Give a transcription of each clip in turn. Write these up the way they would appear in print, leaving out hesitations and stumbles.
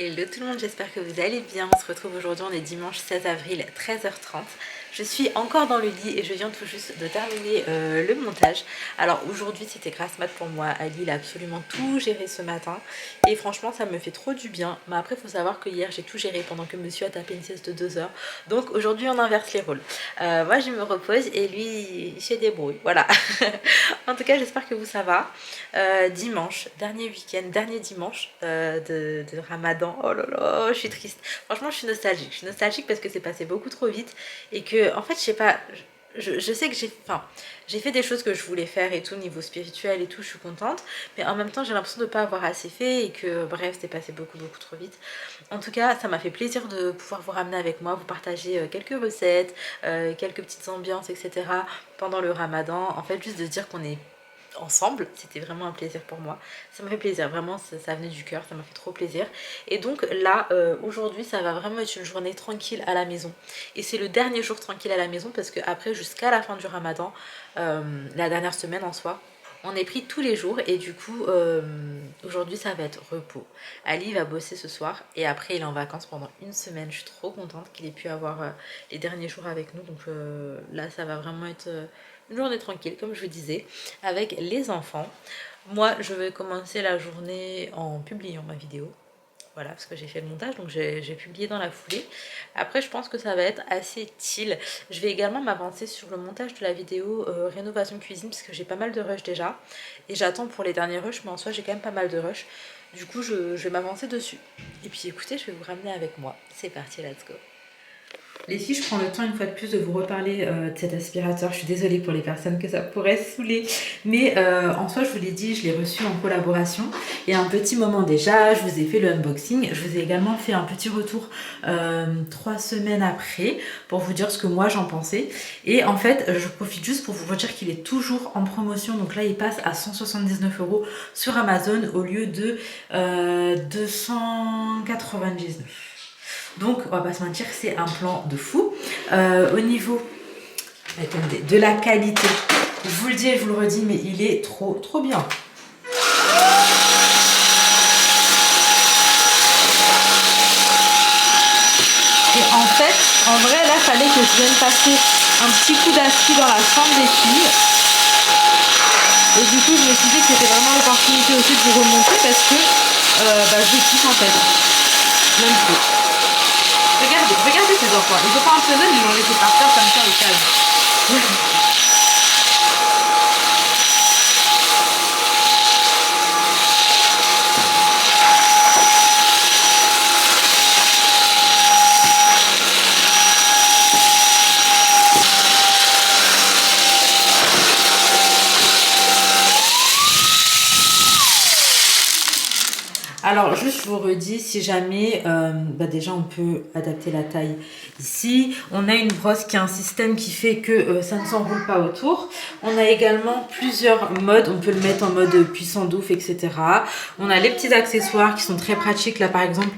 Hello tout le monde, j'espère que vous allez bien. On se retrouve aujourd'hui, on est dimanche 16 avril, 13h30. Je suis encore dans le lit et je viens tout juste de terminer le montage. Alors aujourd'hui c'était grasse mat pour moi. Ali il a absolument tout géré ce matin et franchement ça me fait trop du bien. Mais après il faut savoir que hier j'ai tout géré pendant que monsieur a tapé une sieste de 2 heures. Donc aujourd'hui on inverse les rôles. Moi je me repose et lui il se débrouille. Voilà. En tout cas j'espère que vous ça va. Dimanche, dernier week-end, dernier dimanche de Ramadan. Oh là là, je suis triste. Franchement je suis nostalgique. Je suis nostalgique parce que c'est passé beaucoup trop vite et que en fait je sais pas, je sais que j'ai fait des choses que je voulais faire et tout niveau spirituel et tout, je suis contente, mais en même temps j'ai l'impression de pas avoir assez fait et que bref c'est passé beaucoup trop vite. En tout cas ça m'a fait plaisir de pouvoir vous ramener avec moi, vous partager quelques recettes, quelques petites ambiances etc pendant le Ramadan, en fait juste de dire qu'on est ensemble, c'était vraiment un plaisir pour moi, ça m'a fait plaisir, vraiment ça venait du cœur, ça m'a fait trop plaisir. Et donc là aujourd'hui ça va vraiment être une journée tranquille à la maison et c'est le dernier jour tranquille à la maison parce que après jusqu'à la fin du Ramadan, la dernière semaine en soi, on est pris tous les jours et du coup aujourd'hui ça va être repos. Ali va bosser ce soir et après il est en vacances pendant une semaine. Je suis trop contente qu'il ait pu avoir les derniers jours avec nous, donc là ça va vraiment être une journée tranquille comme je vous disais avec les enfants. Moi je vais commencer la journée en publiant ma vidéo. Voilà, parce que j'ai fait le montage, donc j'ai publié dans la foulée. Après, je pense que ça va être assez chill. Je vais également m'avancer sur le montage de la vidéo rénovation cuisine, parce que j'ai pas mal de rushs déjà. Et j'attends pour les derniers rushs, mais en soi, j'ai quand même pas mal de rushs. Du coup, je vais m'avancer dessus. Et puis écoutez, je vais vous ramener avec moi. C'est parti, let's go. Les filles, je prends le temps une fois de plus de vous reparler de cet aspirateur. Je suis désolée pour les personnes que ça pourrait saouler. Mais en soi, je vous l'ai dit, je l'ai reçu en collaboration. Et un petit moment déjà, je vous ai fait le unboxing. Je vous ai également fait un petit retour 3 semaines après pour vous dire ce que moi j'en pensais. Et en fait, je profite juste pour vous redire qu'il est toujours en promotion. Donc là, il passe à 179 € sur Amazon au lieu de 299. Donc, on va pas se mentir, c'est un plan de fou. Au niveau attendez, de la qualité, je vous le dis et je vous le redis, mais il est trop bien. Et en fait, en vrai, là, il fallait que je vienne passer un petit coup d'aspi dans la chambre des filles. Et du coup, je me suis dit que c'était vraiment l'opportunité aussi de vous remonter parce que je kiffe en fait. Même trop. Regardez ces enfants. Ils ont pas un peu ils l'ont laissé par terre comme ça au calme. Alors juste je vous redis, si jamais, déjà on peut adapter la taille ici. On a une brosse qui a un système qui fait que ça ne s'enroule pas autour. On a également plusieurs modes, on peut le mettre en mode puissant d'ouf, etc. On a les petits accessoires qui sont très pratiques, là par exemple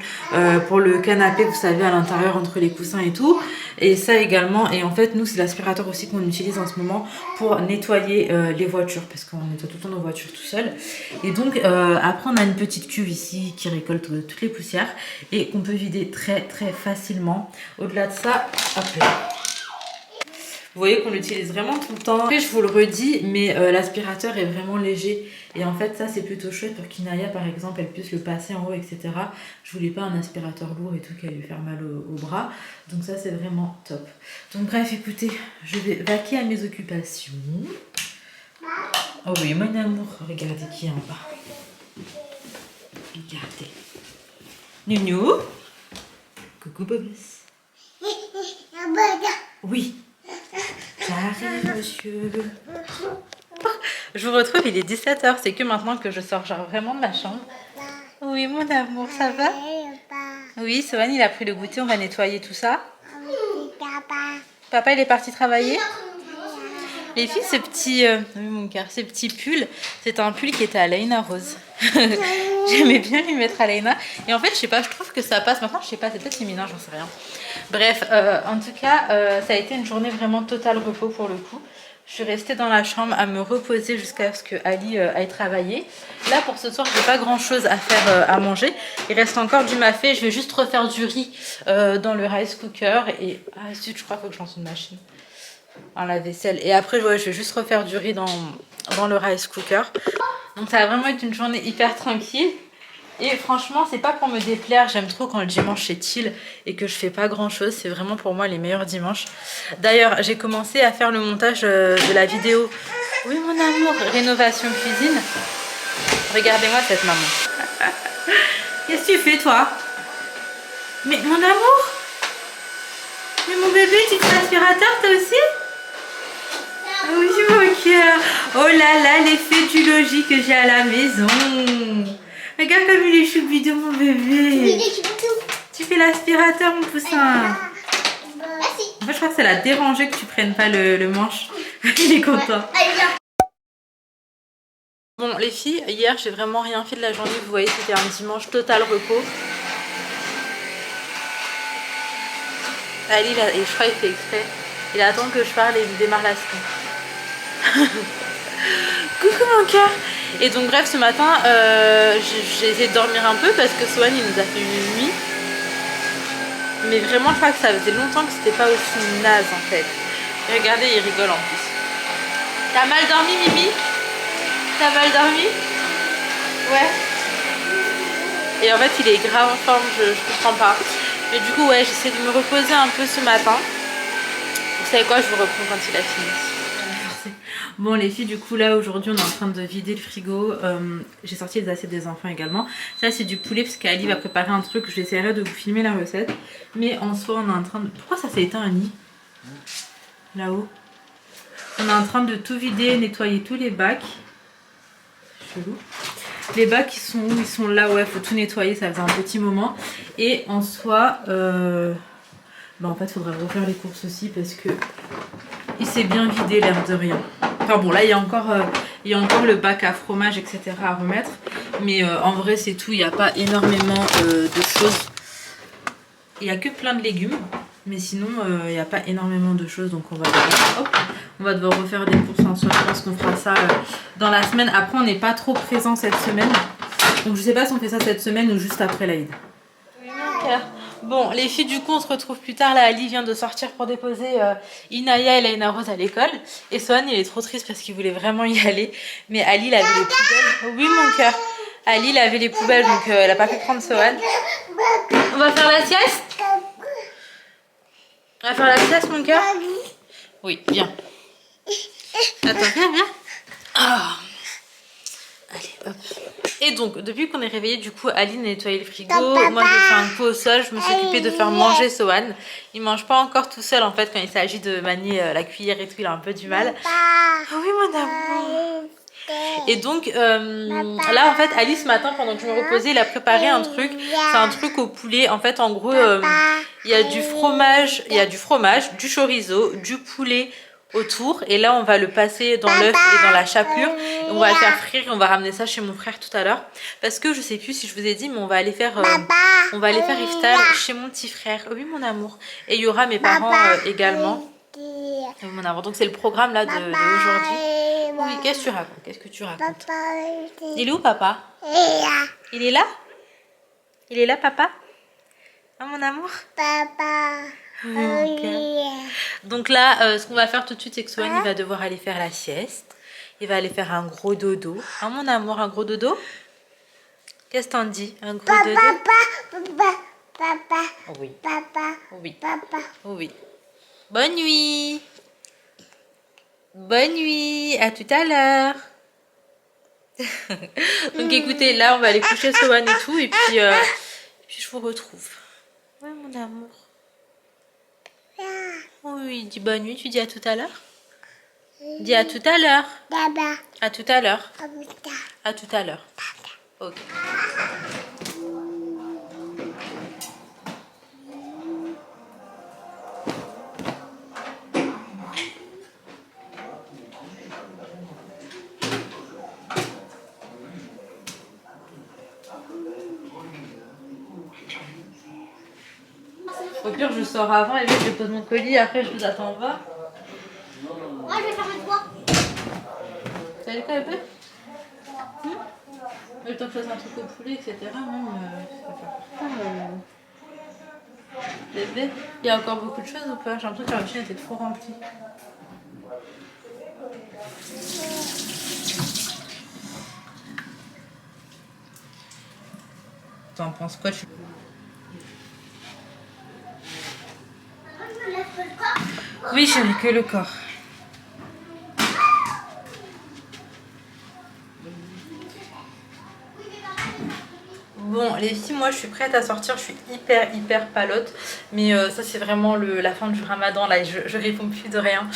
pour le canapé, vous savez, à l'intérieur entre les coussins et tout. Et ça également, et en fait nous c'est l'aspirateur aussi qu'on utilise en ce moment pour nettoyer les voitures, parce qu'on nettoie tout le temps nos voitures tout seul. Et donc après on a une petite cuve ici qui récolte toutes les poussières et qu'on peut vider très facilement. Au-delà de ça, hop là. Vous voyez qu'on l'utilise vraiment tout le temps. Après, je vous le redis, mais l'aspirateur est vraiment léger. Et en fait, ça, c'est plutôt chouette pour qu'Inaya, par exemple, elle puisse le passer en haut, etc. Je voulais pas un aspirateur lourd et tout qui allait lui faire mal au bras. Donc ça, c'est vraiment top. Donc bref, écoutez, je vais vaquer à mes occupations. Oh oui, mon amour, regardez qui est en bas. Regardez. Nounou. Coucou Bobus. Oui. J'arrive, monsieur. Je vous retrouve, il est 17h. C'est que maintenant que je sors genre vraiment de ma chambre. Oui, mon amour, ça va? Oui, Sohan, il a pris le goûter. On va nettoyer tout ça. Papa, il est parti travailler? Les filles, ce petit, oui, mon cœur, ce petit pull, c'est un pull qui était à Leïna Rose. J'aimais bien lui mettre à Leïna. Et en fait, je sais pas, je trouve que ça passe. Maintenant, je sais pas, c'est peut-être féminin, j'en sais rien. Bref, en tout cas, ça a été une journée vraiment totale repos pour le coup. Je suis restée dans la chambre à me reposer jusqu'à ce que Ali aille travailler. Là pour ce soir j'ai pas grand chose à faire à manger. Il reste encore du mafé. Je vais juste refaire du riz dans le rice cooker. Et ah zut, je crois qu'il faut que je lance une machine. Un lave-vaisselle. Et après ouais, je vais juste refaire du riz dans le rice cooker. Donc ça va vraiment être une journée hyper tranquille. Et franchement, c'est pas pour me déplaire, j'aime trop quand le dimanche c'est chill et que je fais pas grand chose, c'est vraiment pour moi les meilleurs dimanches. D'ailleurs, j'ai commencé à faire le montage de la vidéo. Oui mon amour, rénovation cuisine. Regardez-moi cette maman. Qu'est-ce que tu fais toi? Mais mon amour? Mais mon bébé, tu te fais l'aspirateur toi aussi? Oui mon cœur. Oh là là, l'effet du logis que j'ai à la maison. Regarde comme il est choubido mon bébé. Tu fais l'aspirateur mon poussin. En fait je crois que ça l'a dérangé que tu prennes pas le manche. Il est content. Bon les filles, hier j'ai vraiment rien fait de la journée. Vous voyez c'était un dimanche total repos. Ali et je crois qu'il fait exprès. Il attend que je parle et il démarre la scène. Coucou mon cœur. Et donc bref ce matin j'ai essayé de dormir un peu parce que Sohan il nous a fait une nuit. Mais vraiment je crois que ça faisait longtemps que c'était pas aussi naze en fait. Et regardez il rigole en plus. T'as mal dormi Mimi? T'as mal dormi? Ouais. Et en fait il est grave en forme, je comprends pas. Mais du coup ouais j'essaie de me reposer un peu ce matin. Vous savez quoi, je vous reprends quand il a fini. Bon les filles, du coup là aujourd'hui on est en train de vider le frigo. J'ai sorti les assiettes des enfants également. Ça c'est du poulet parce qu'Ali va préparer un truc. J'essaierai de vous filmer la recette. Mais en soi on est en train de... Pourquoi ça s'est éteint Annie? Là-haut. On est en train de tout vider, nettoyer tous les bacs. Chelou. Les bacs ils sont où? Ils sont là, ouais, faut tout nettoyer, ça faisait un petit moment. Et en soi, bah en fait faudrait refaire les courses aussi parce que il s'est bien vidé l'air de rien. Enfin bon là il y a encore le bac à fromage etc à remettre. Mais en vrai c'est tout, il n'y a pas énormément de choses. Il n'y a que plein de légumes. Mais sinon il n'y a pas énormément de choses. Donc on va devoir refaire des courses en soi. Je pense qu'on fera ça dans la semaine. Après on n'est pas trop présent cette semaine. Donc je sais pas si on fait ça cette semaine ou juste après l'Aïd. Bon les filles du coup on se retrouve plus tard. Là Ali vient de sortir pour déposer Inaya et Laina Rose à l'école. Et Sohan il est trop triste parce qu'il voulait vraiment y aller. Mais Ali il avait les poubelles. Oui mon cœur. Ali il avait les poubelles donc elle a pas pu prendre Sohan. On va faire la sieste? On va faire la sieste mon cœur? Oui viens. Attends viens. Ah. Allez hop. Et donc depuis qu'on est réveillé du coup Aline a nettoyé le frigo. Moi j'ai fait un coup au sol. Je me suis occupée de faire manger Sohan. Il mange pas encore tout seul en fait. Quand il s'agit de manier la cuillère et tout il a un peu du mal. Oh oui mon amour. Et donc là en fait Ali ce matin pendant que je me reposais il a préparé un truc. C'est un truc au poulet. En fait en gros il y a du fromage, du chorizo, du poulet autour et là on va le passer dans l'œuf et dans la chapelure et on va le faire frire et on va ramener ça chez mon frère tout à l'heure parce que je sais plus si je vous ai dit mais on va aller faire iftar chez mon petit frère. Oui mon amour. Et il y aura mes parents également. Oui mon amour. Donc c'est le programme là d'aujourd'hui. Oui, qu'est-ce que tu racontes? Qu'est-ce que tu racontes? Il est où papa? Il est là? Il est là papa? Oh mon amour? Papa. Okay. Donc là, ce qu'on va faire tout de suite, c'est que Sohan il va devoir aller faire la sieste. Il va aller faire un gros dodo. Oh mon amour, un gros dodo? Qu'est-ce que t'en dis? Un gros dodo? Papa. Oui. Papa. Oui. Papa. Oui. Bonne nuit. Bonne nuit. À tout à l'heure. Donc écoutez, là, on va aller coucher Sohan et tout. Et puis je vous retrouve. Oui, mon amour. Oui, dis bonne nuit, tu dis à tout à l'heure. Dis à tout à l'heure. À tout à l'heure. À tout à l'heure. Ok. Au pire, je sors avant et je pose mon colis. Après, je vous attends en bas. Moi, je vais faire le toit. Ça allait quoi, bébé? Le temps que je fasse un truc au poulet, etc. Même, bébé, il y a encore beaucoup de choses ou pas? J'ai l'impression que la machine était trop remplie. T'en penses quoi? Oui, chérie, que le corps. Bon les filles, moi je suis prête à sortir, je suis hyper palote. Mais ça c'est vraiment la fin du ramadan là, et je réponds plus de rien.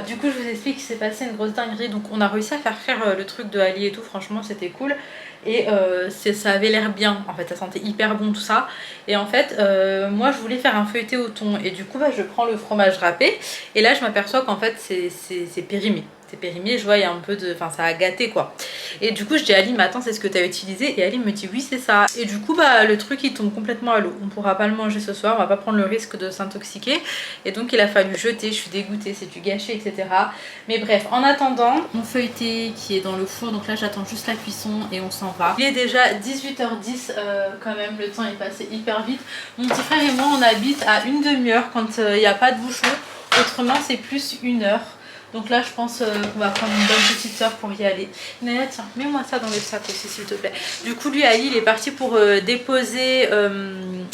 Du coup je vous explique qu'il s'est passé une grosse dinguerie. Donc on a réussi à faire frire le truc de Ali et tout, franchement c'était cool. Et ça avait l'air bien, en fait ça sentait hyper bon tout ça. Et en fait moi je voulais faire un feuilleté au thon. Et du coup je prends le fromage râpé. Et là je m'aperçois qu'en fait c'est périmé. C'est périmé, je vois il y a un peu de... Enfin ça a gâté quoi. Et du coup je dis à Ali, mais attends, c'est ce que tu as utilisé? Et Ali me dit oui c'est ça. Et du coup le truc il tombe complètement à l'eau. On pourra pas le manger ce soir, on va pas prendre le risque de s'intoxiquer. Et donc il a fallu jeter, je suis dégoûtée, c'est du gâché etc. Mais bref, en attendant, mon feuilleté qui est dans le four. Donc là j'attends juste la cuisson et on s'en va. Il est déjà 18h10 quand même, le temps est passé hyper vite. Mon petit frère et moi on habite à une demi-heure quand il n'y a pas de bouchon. Autrement c'est plus 1 heure. Donc là je pense qu'on va prendre une bonne petite heure pour y aller. Naya tiens, mets-moi ça dans le sac aussi s'il te plaît. Du coup lui Ali il est parti pour déposer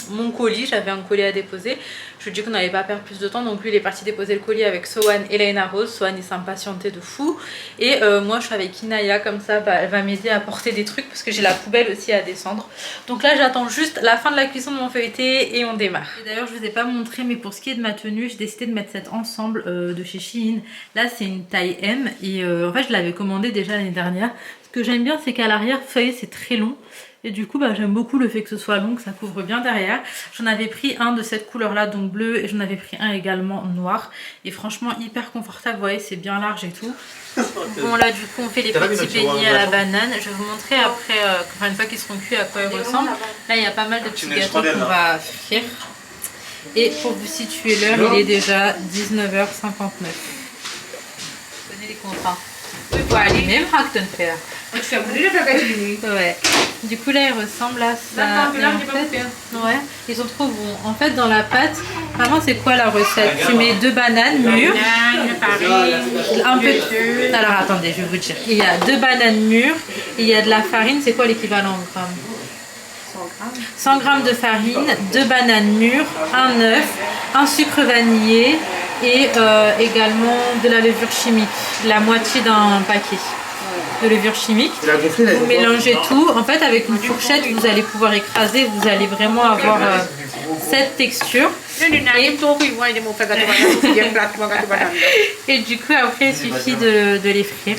mon colis. J'avais un colis à déposer. Je lui ai dit qu'on n'allait pas perdre plus de temps. Donc lui il est parti déposer le colis avec Sohan et Laina Rose. Sohan il s'impatientait de fou. Et moi je suis avec Inaya, comme ça elle va m'aider à porter des trucs parce que j'ai la poubelle aussi à descendre. Donc là j'attends juste la fin de la cuisson de mon feuilleté et on démarre. D'ailleurs je vous ai pas montré, mais pour ce qui est de ma tenue, j'ai décidé de mettre cet ensemble de chez Shein. Là c'est une taille M et en fait je l'avais commandé déjà l'année dernière. Ce que j'aime bien c'est qu'à l'arrière, vous savez, c'est très long. Et du coup j'aime beaucoup le fait que ce soit long, que ça couvre bien derrière. J'en avais pris un de cette couleur là, donc bleu, et j'en avais pris un également noir. Et franchement hyper confortable, vous voyez c'est bien large et tout. Bon là du coup on fait les petits beignets à la banane. Je vais vous montrer après, enfin une fois qu'ils seront cuits, à quoi ils ressemblent. Là il y a pas mal de petits gâteaux qu'on va frire. Et pour vous situer l'heure, il est déjà 19h59. Donnez les contrats. Voilà, les mêmes faire. Ouais. Du coup là ils ressemblent à ça. Et en fait, ouais, ils sont trop bons. En fait dans la pâte, vraiment c'est quoi la recette? Tu mets 2 bananes mûres, un peu de... Alors attendez, je vais vous dire. Il y a 2 bananes mûres, il y a de la farine, c'est quoi l'équivalent en grammes? 100 g de farine, 2 bananes mûres, un œuf, un sucre vanillé et également de la levure chimique, la moitié d'un paquet de levure chimique. Vous mélangez tout. En fait avec une fourchette vous allez pouvoir écraser, vous allez vraiment avoir cette texture. Et du coup après il suffit de les frire.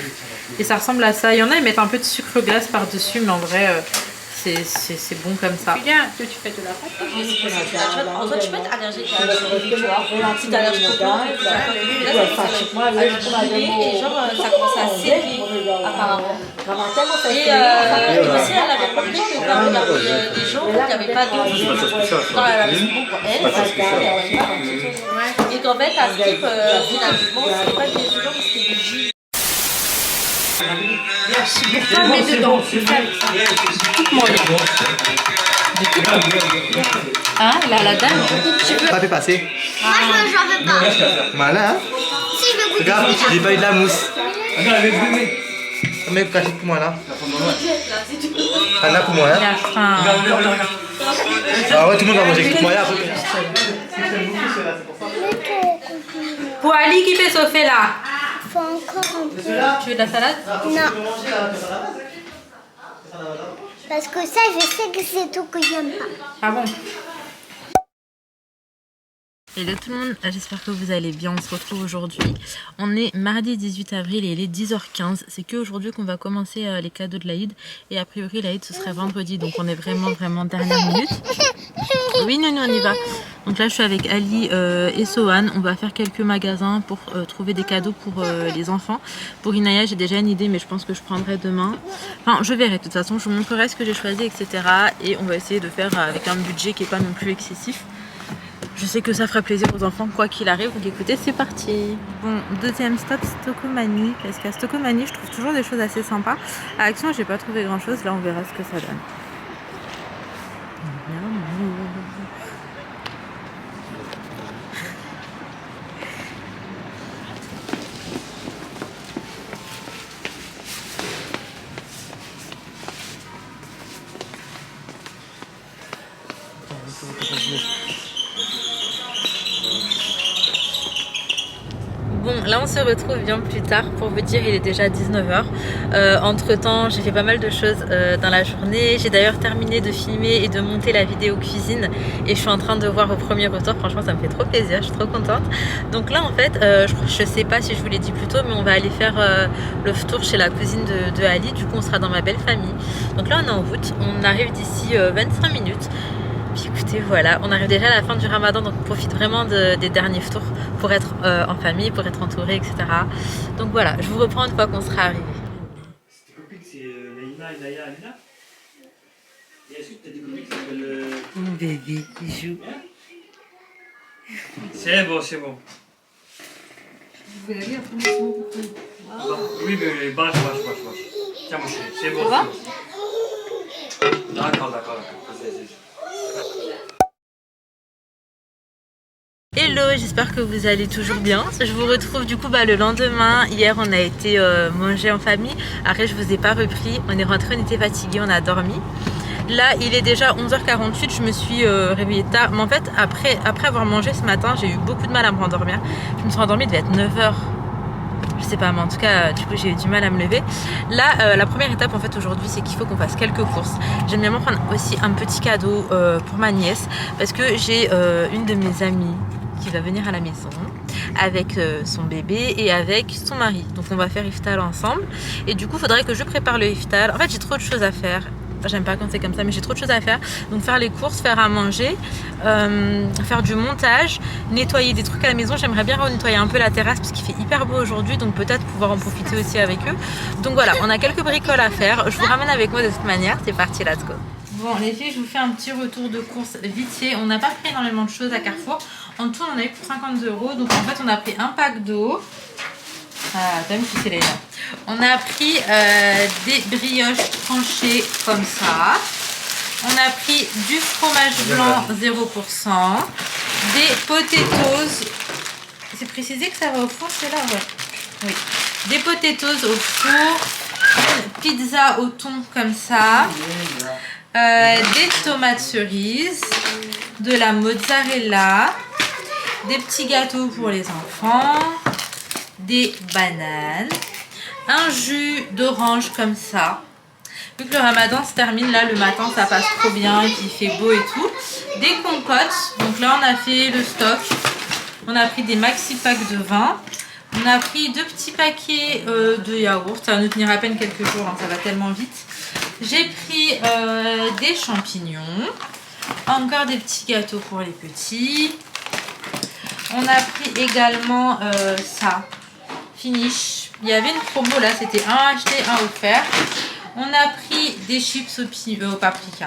Et ça ressemble à ça. Il y en a ils mettent un peu de sucre glace par dessus, mais en vrai c'est bon comme ça. Bien, tu fais de la pâte. En fait, je peux être allergique à la petite allergie au plan. Et genre, ça commence à serrer, apparemment. Et aussi, elle avait compris que quand il y avait des gens, il n'y avait pas d'eau dans la maison pour elle. Et qu'en fait, à Skip, finalement, c'était pas des gens, c'était des jus. Ah, mais dedans, coupe-moi. Hein, la dame. Pas fait passer. Moi, j'en veux pas. Malin, hein? Si je veux goûter. Regarde, j'ai pas eu de la mousse. Mais cachette pour moi là. Anna pour moi, hein? Il a faim. Ah ouais, tout le monde va manger avec moi là. Pour Ali qui fait sauver là. Faut encore un peu. Tu veux de la salade? Non. Parce que ça, je sais que c'est tout que j'aime pas. Ah bon? Hello tout le monde, j'espère que vous allez bien. On se retrouve aujourd'hui. On est mardi 18 avril et il est 10h15. C'est qu'aujourd'hui qu'on va commencer les cadeaux de l'Aïd. Et a priori l'Aïd ce serait vendredi. Donc on est vraiment dernière minute. Oui, non, on y va. Donc là je suis avec Ali et Sohan. On va faire quelques magasins pour trouver des cadeaux pour les enfants. Pour Inaya j'ai déjà une idée, mais je pense que je prendrai demain. Enfin je verrai, de toute façon je vous montrerai ce que j'ai choisi, etc. Et on va essayer de faire avec un budget qui n'est pas non plus excessif. Je sais que ça ferait plaisir aux enfants quoi qu'il arrive. Donc écoutez, c'est parti. Bon, deuxième stop, Stokomani. Parce qu'à Stokomani, je trouve toujours des choses assez sympas. À Action, j'ai pas trouvé grand chose. Là, on verra ce que ça donne. Bon, là on se retrouve bien plus tard. Pour vous dire, il est déjà 19 h. Entre temps, j'ai fait pas mal de choses dans la journée. J'ai d'ailleurs terminé de filmer et de monter la vidéo cuisine. Et je suis en train de voir au premier retour. Franchement, ça me fait trop plaisir. Je suis trop contente. Donc là, en fait, je sais pas si je vous l'ai dit plus tôt, mais on va aller faire le tour chez la cousine de Ali. Du coup, on sera dans ma belle famille. Donc là, on est en route. On arrive d'ici 25 minutes. Puis écoutez, voilà, on arrive déjà à la fin du ramadan, donc on profite vraiment des derniers tours pour être en famille, pour être entouré, etc. Donc voilà, je vous reprends une fois qu'on sera arrivé. Tes copines, c'est Naïma, Naya, Amina. Et est-ce que tu as des copines qui s'appellent... Mon bébé, il joue. C'est bon, c'est bon. Vous pouvez aller après le son. Oui, mais bâche. Tiens, mon chéri, c'est bon. Ça va? D'accord. Hello, j'espère que vous allez toujours bien. Je vous retrouve du coup le lendemain. Hier on a été manger en famille. Après je vous ai pas repris. On est rentré, on était fatigué, on a dormi. Là il est déjà 11 h 48. Je me suis réveillée tard. Mais en fait après avoir mangé ce matin, j'ai eu beaucoup de mal à me rendormir. Je me suis rendormie, il devait être 9 h. Je sais pas, mais en tout cas du coup j'ai eu du mal à me lever. Là la première étape en fait aujourd'hui, c'est qu'il faut qu'on fasse quelques courses. J'aime bien m'en prendre aussi un petit cadeau pour ma nièce, parce que j'ai une de mes amies qui va venir à la maison avec son bébé et avec son mari. Donc on va faire iftar ensemble. Et du coup il faudrait que je prépare le iftar. En fait j'ai trop de choses à faire. J'aime pas quand c'est comme ça, mais j'ai trop de choses à faire. Donc faire les courses, faire à manger, faire du montage, nettoyer des trucs à la maison. J'aimerais bien nettoyer un peu la terrasse parce qu'il fait hyper beau aujourd'hui, donc peut-être pouvoir en profiter aussi avec eux. Donc voilà, on a quelques bricoles à faire. Je vous ramène avec moi de toute manière. C'est parti, let's go. Bon les filles, je vous fais un petit retour de course vite fait. On n'a pas pris énormément de choses à Carrefour. En tout on en a eu pour 50 €. Donc en fait on a pris un pack d'eau. Ah, t'as vu, c'est là. On a pris des brioches tranchées comme ça. On a pris du fromage blanc 0%. Des potatoes. C'est précisé que ça va au four, c'est là, ouais. Oui. Des potatoes au four. Une pizza au thon comme ça. Des tomates cerises. De la mozzarella. Des petits gâteaux pour les enfants. Des bananes, un jus d'orange comme ça. Vu que le ramadan se termine, là le matin ça passe trop bien et qu'il fait beau et tout. Des compotes, donc là on a fait le stock. On a pris des maxi packs de vin. On a pris 2 petits paquets de yaourt. Ça va nous tenir à peine quelques jours, hein, ça va tellement vite. J'ai pris des champignons. Encore des petits gâteaux pour les petits. On a pris également ça. Finish. Il y avait une promo là, c'était un acheté, un offert. On a pris des chips au paprika.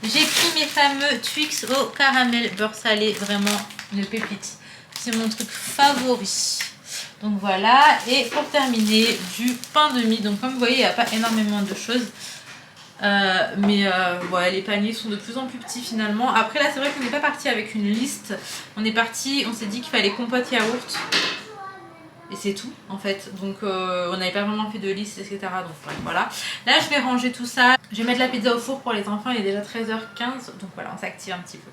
J'ai pris mes fameux Twix au caramel beurre salé, vraiment une pépite. C'est mon truc favori. Donc voilà, et pour terminer, du pain de mie. Donc comme vous voyez, il n'y a pas énormément de choses. Ouais, les paniers sont de plus en plus petits finalement. Après là c'est vrai qu'on n'est pas parti avec une liste. On s'est dit qu'il fallait compote yaourt. Et c'est tout en fait, donc on n'avait pas vraiment fait de liste, etc. Donc ouais, voilà. Là je vais ranger tout ça. Je vais mettre la pizza au four pour les enfants, il est déjà 13 h 15. Donc voilà, on s'active un petit peu.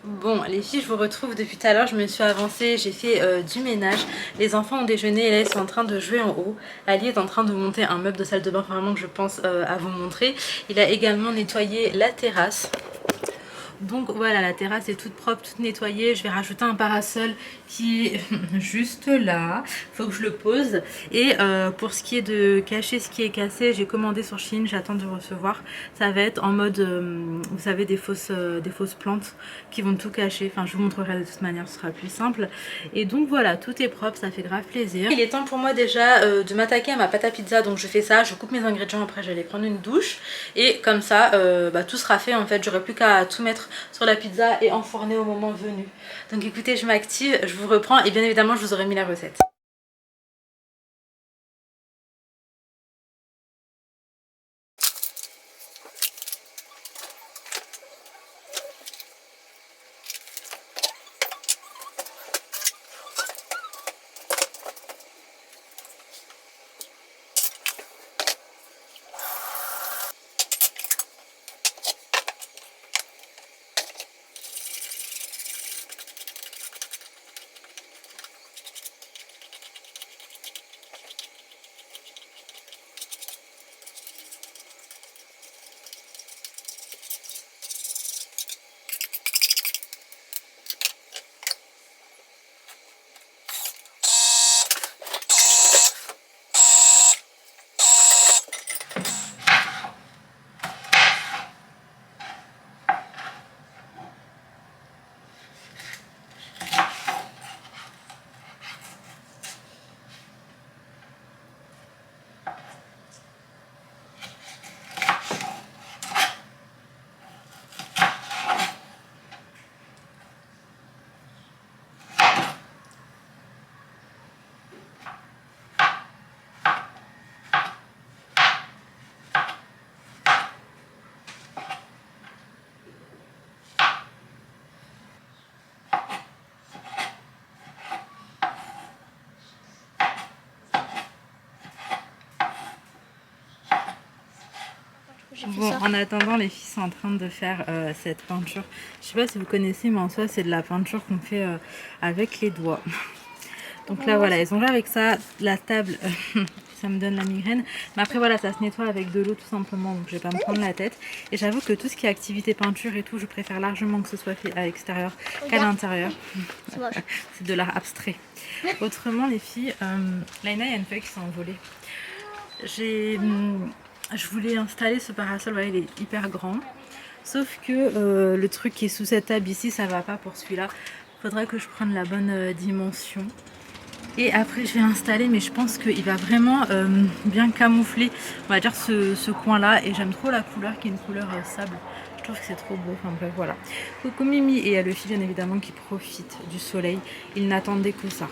Bon les filles, je vous retrouve depuis tout à l'heure. Je me suis avancée, j'ai fait du ménage. Les enfants ont déjeuné et là ils sont en train de jouer en haut. Ali est en train de monter un meuble de salle de bain, vraiment que je pense à vous montrer. Il a également nettoyé la terrasse. Donc voilà, la terrasse est toute propre, toute nettoyée. Je vais rajouter un parasol qui est juste là. Faut que je le pose. Et pour ce qui est de cacher ce qui est cassé, j'ai commandé sur Shein, j'attends de recevoir. Ça va être en mode, vous savez, des fausses plantes qui vont tout cacher. Enfin, je vous montrerai de toute manière, ce sera plus simple. Et donc voilà, tout est propre, ça fait grave plaisir. Il est temps pour moi déjà de m'attaquer à ma pâte à pizza. Donc je fais ça, je coupe mes ingrédients, après je vais aller prendre une douche. Et comme ça, tout sera fait en fait. J'aurai plus qu'à tout mettre mettre sur la pizza et enfourner au moment venu. Donc écoutez, je m'active, je vous reprends et bien évidemment je vous aurai mis la recette. Bon, en attendant, les filles sont en train de faire cette peinture. Je sais pas si vous connaissez, mais en soi, c'est de la peinture qu'on fait avec les doigts. Donc là, voilà, elles ont joué avec ça. La table, ça me donne la migraine. Mais après, voilà, ça se nettoie avec de l'eau tout simplement. Donc je vais pas me prendre la tête. Et j'avoue que tout ce qui est activité peinture et tout, je préfère largement que ce soit fait à l'extérieur qu'à l'intérieur. C'est de l'art abstrait. Autrement, les filles, Laina, il y a une feuille qui s'est envolée. Je voulais installer ce parasol, voilà, il est hyper grand. Sauf que le truc qui est sous cette table ici, ça va pas pour celui-là. Il faudrait que je prenne la bonne dimension. Et après je vais l'installer, mais je pense qu'il va vraiment bien camoufler, on va dire, ce coin-là. Et j'aime trop la couleur qui est une couleur sable. Je trouve que c'est trop beau. Enfin bref, voilà. Coucou Mimi et le fille bien évidemment qui profite du soleil. Il n'attendait que ça.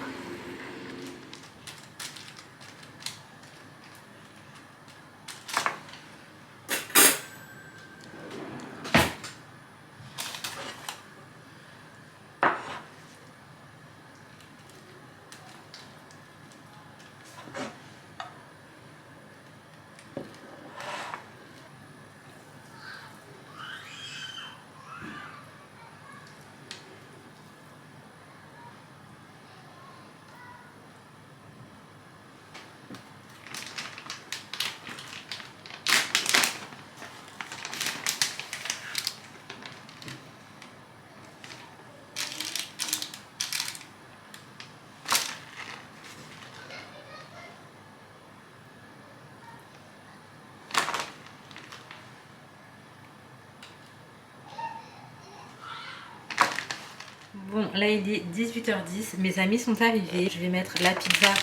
Bon, là il est 18h10, mes amis sont arrivés. Je vais mettre la pizza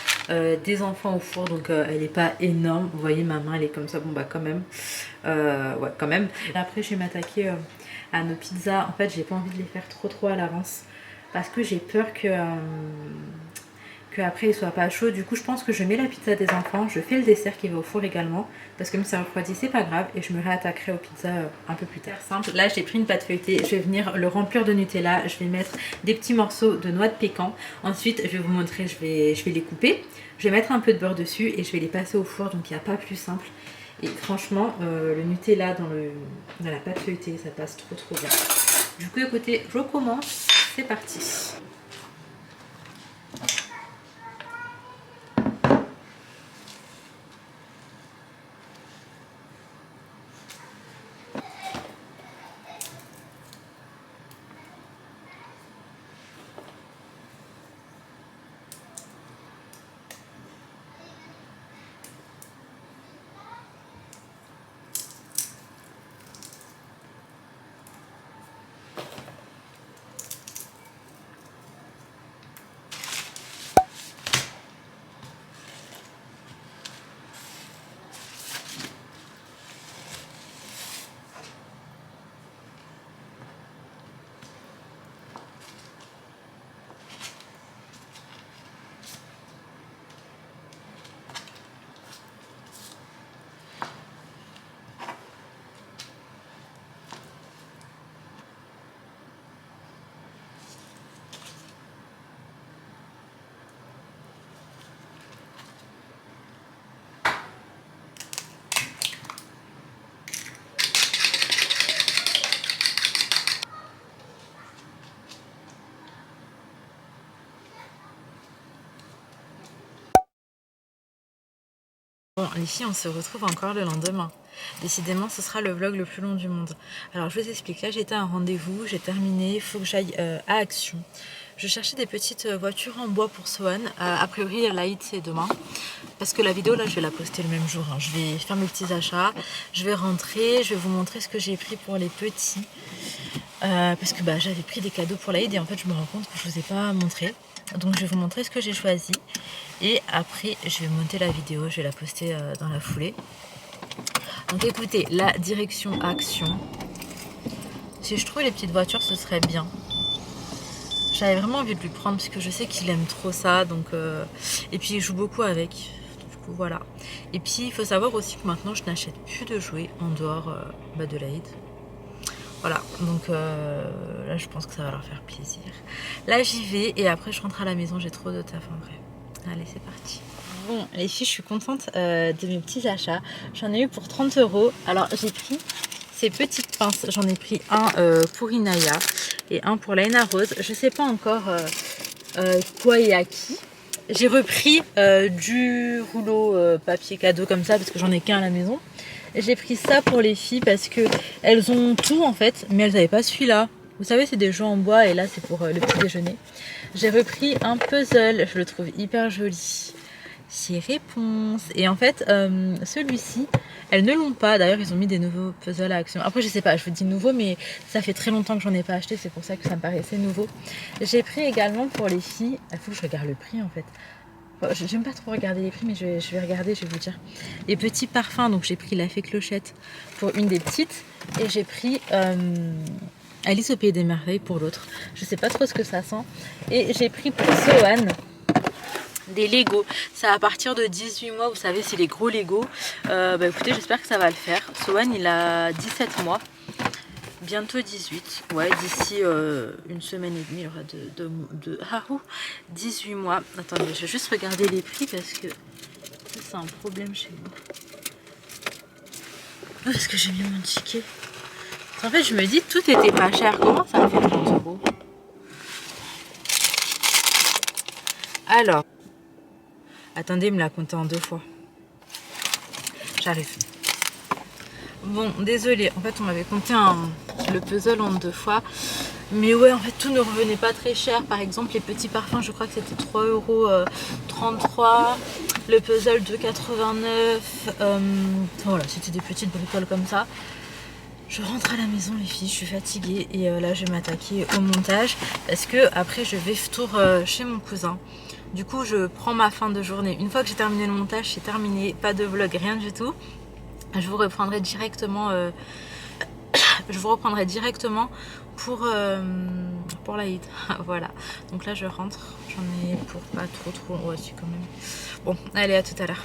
des enfants au four, donc elle n'est pas énorme. Vous voyez, ma main elle est comme ça, bon bah quand même. Ouais, quand même. Après je vais m'attaquer à nos pizzas. En fait, j'ai pas envie de les faire trop à l'avance parce que j'ai peur que après il soit pas chaud. Du coup je pense que je mets la pizza des enfants, je fais le dessert qui va au four également, parce que même si ça refroidit c'est pas grave, et je me réattaquerai aux pizzas un peu plus tard. Simple, là j'ai pris une pâte feuilletée, je vais venir le remplir de Nutella, je vais mettre des petits morceaux de noix de pécan, ensuite je vais vous montrer, je vais les couper, je vais mettre un peu de beurre dessus et je vais les passer au four, donc il n'y a pas plus simple. Et franchement le Nutella dans la pâte feuilletée ça passe trop bien. Du coup écoutez, je commence, c'est parti. les filles, on se retrouve encore le lendemain. Décidément, ce sera le vlog le plus long du monde. Alors, je vous explique. Là, j'étais à un rendez-vous, j'ai terminé. Il faut que j'aille à Action. Je cherchais des petites voitures en bois pour Swan. A priori, l'Aïd, c'est demain. Parce que la vidéo, là, je vais la poster le même jour. Hein. Je vais faire mes petits achats. Je vais rentrer. Je vais vous montrer ce que j'ai pris pour les petits. Parce que j'avais pris des cadeaux pour l'Aïd et en fait, je me rends compte que je ne vous ai pas montré. Donc, je vais vous montrer ce que j'ai choisi. Et après, je vais monter la vidéo. Je vais la poster dans la foulée. Donc écoutez, la direction Action. Si je trouvais les petites voitures, ce serait bien. J'avais vraiment envie de lui prendre parce que je sais qu'il aime trop ça. Donc, et puis il joue beaucoup avec. Du coup voilà. Et puis il faut savoir aussi que maintenant je n'achète plus de jouets en dehors de l'Aïd. Voilà, donc là je pense que ça va leur faire plaisir. Là j'y vais et après je rentre à la maison, j'ai trop de taf en vrai. Allez, c'est parti. Bon les filles, je suis contente de mes petits achats. J'en ai eu pour 30 €. Alors j'ai pris ces petites pinces. J'en ai pris un pour Inaya et un pour Laina Rose. Je sais pas encore quoi et à qui. J'ai repris du rouleau papier cadeau comme ça parce que j'en ai qu'un à la maison. J'ai pris ça pour les filles parce que elles ont tout en fait, mais elles n'avaient pas celui-là. Vous savez, c'est des jeux en bois et là c'est pour le petit déjeuner. J'ai repris un puzzle, je le trouve hyper joli. C'est Réponse. Et en fait, celui-ci, elles ne l'ont pas. D'ailleurs, ils ont mis des nouveaux puzzles à Action. Après, je sais pas, je vous dis nouveau, mais ça fait très longtemps que j'en ai pas acheté. C'est pour ça que ça me paraissait nouveau. J'ai pris également pour les filles. Il faut que je regarde le prix en fait. J'aime pas trop regarder les prix, mais je vais regarder, je vais vous dire. Les petits parfums, donc j'ai pris la Fée Clochette pour une des petites. Et j'ai pris Alice au Pays des Merveilles pour l'autre. Je sais pas trop ce que ça sent. Et j'ai pris pour Sohan des Lego. C'est à partir de 18 mois, vous savez, c'est les gros Lego. Écoutez, j'espère que ça va le faire. Sohan, il a 17 mois. Bientôt 18. Ouais, d'ici une semaine et demie, il aura 18 mois. Attendez, je vais juste regarder les prix parce que c'est un problème chez moi. Où est-ce que j'ai mis mon ticket? En fait, je me dis, tout était pas cher. Comment ça me fait 30 €? Alors, attendez, il me l'a compté en 2 fois. J'arrive. Bon, désolé. En fait, on m'avait compté le puzzle en 2 fois. Mais ouais, en fait, tout ne revenait pas très cher. Par exemple, les petits parfums, je crois que c'était 3,33 €. Le puzzle 2,89 €. Voilà, c'était des petites bricoles comme ça. Je rentre à la maison les filles, je suis fatiguée et là je vais m'attaquer au montage parce que après je vais tour chez mon cousin. Du coup je prends ma fin de journée. Une fois que j'ai terminé le montage, c'est terminé, pas de vlog, rien du tout. Je vous reprendrai directement pour l'Aïd. Voilà, donc là je rentre, j'en ai pour pas trop, ouais si quand même. Bon, allez, à tout à l'heure.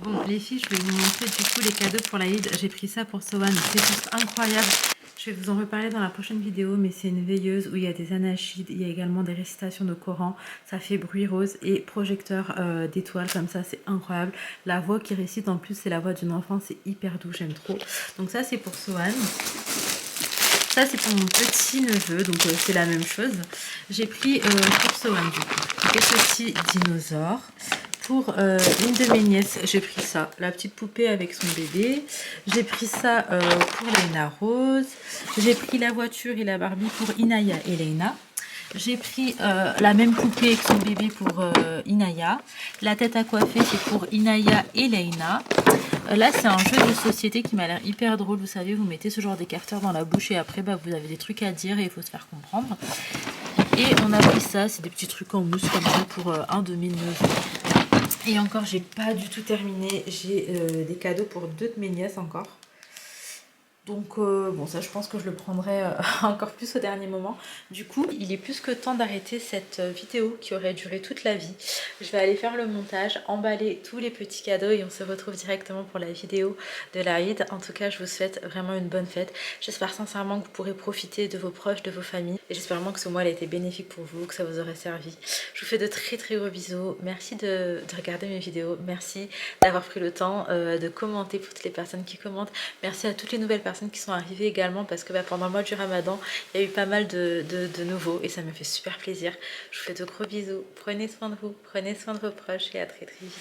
Bon les filles, je vais vous montrer du coup les cadeaux pour l'Aïd. J'ai pris ça pour Sohan, c'est juste incroyable. Je vais vous en reparler dans la prochaine vidéo, mais c'est une veilleuse où il y a des anachides, il y a également des récitations de Coran, ça fait bruit rose et projecteur d'étoiles comme ça, c'est incroyable. La voix qui récite en plus, c'est la voix d'une enfant, c'est hyper doux, j'aime trop. Donc ça c'est pour Sohan. Ça c'est pour mon petit neveu, donc c'est la même chose. J'ai pris pour Sohan du coup des petits dinosaures. Pour une de mes nièces, j'ai pris ça, la petite poupée avec son bébé. J'ai pris ça pour Laina Rose. J'ai pris la voiture et la Barbie pour Inaya et Laina. J'ai pris la même poupée avec son bébé pour Inaya. La tête à coiffer, c'est pour Inaya et Laina. Là, c'est un jeu de société qui m'a l'air hyper drôle. Vous savez, vous mettez ce genre d'écarteur dans la bouche et après, vous avez des trucs à dire et il faut se faire comprendre. Et on a pris ça, c'est des petits trucs en mousse comme ça pour un de mes neveux. Et encore, j'ai pas du tout terminé. J'ai des cadeaux pour 2 de mes nièces encore. Donc bon, ça je pense que je le prendrai encore plus au dernier moment. Du coup, il est plus que temps d'arrêter cette vidéo qui aurait duré toute la vie. Je vais aller faire le montage, emballer tous les petits cadeaux et on se retrouve directement pour la vidéo de l'Aïd. En tout cas, je vous souhaite vraiment une bonne fête. J'espère sincèrement que vous pourrez profiter de vos proches, de vos familles. Et j'espère vraiment que ce mois a été bénéfique pour vous, que ça vous aurait servi. Je vous fais de très gros bisous. Merci de regarder mes vidéos. Merci d'avoir pris le temps de commenter pour toutes les personnes qui commentent. Merci à toutes les nouvelles personnes qui sont arrivées également parce que pendant le mois du Ramadan il y a eu pas mal de nouveaux et ça me fait super plaisir. Je vous fais de gros bisous, prenez soin de vous, prenez soin de vos proches et à très vite.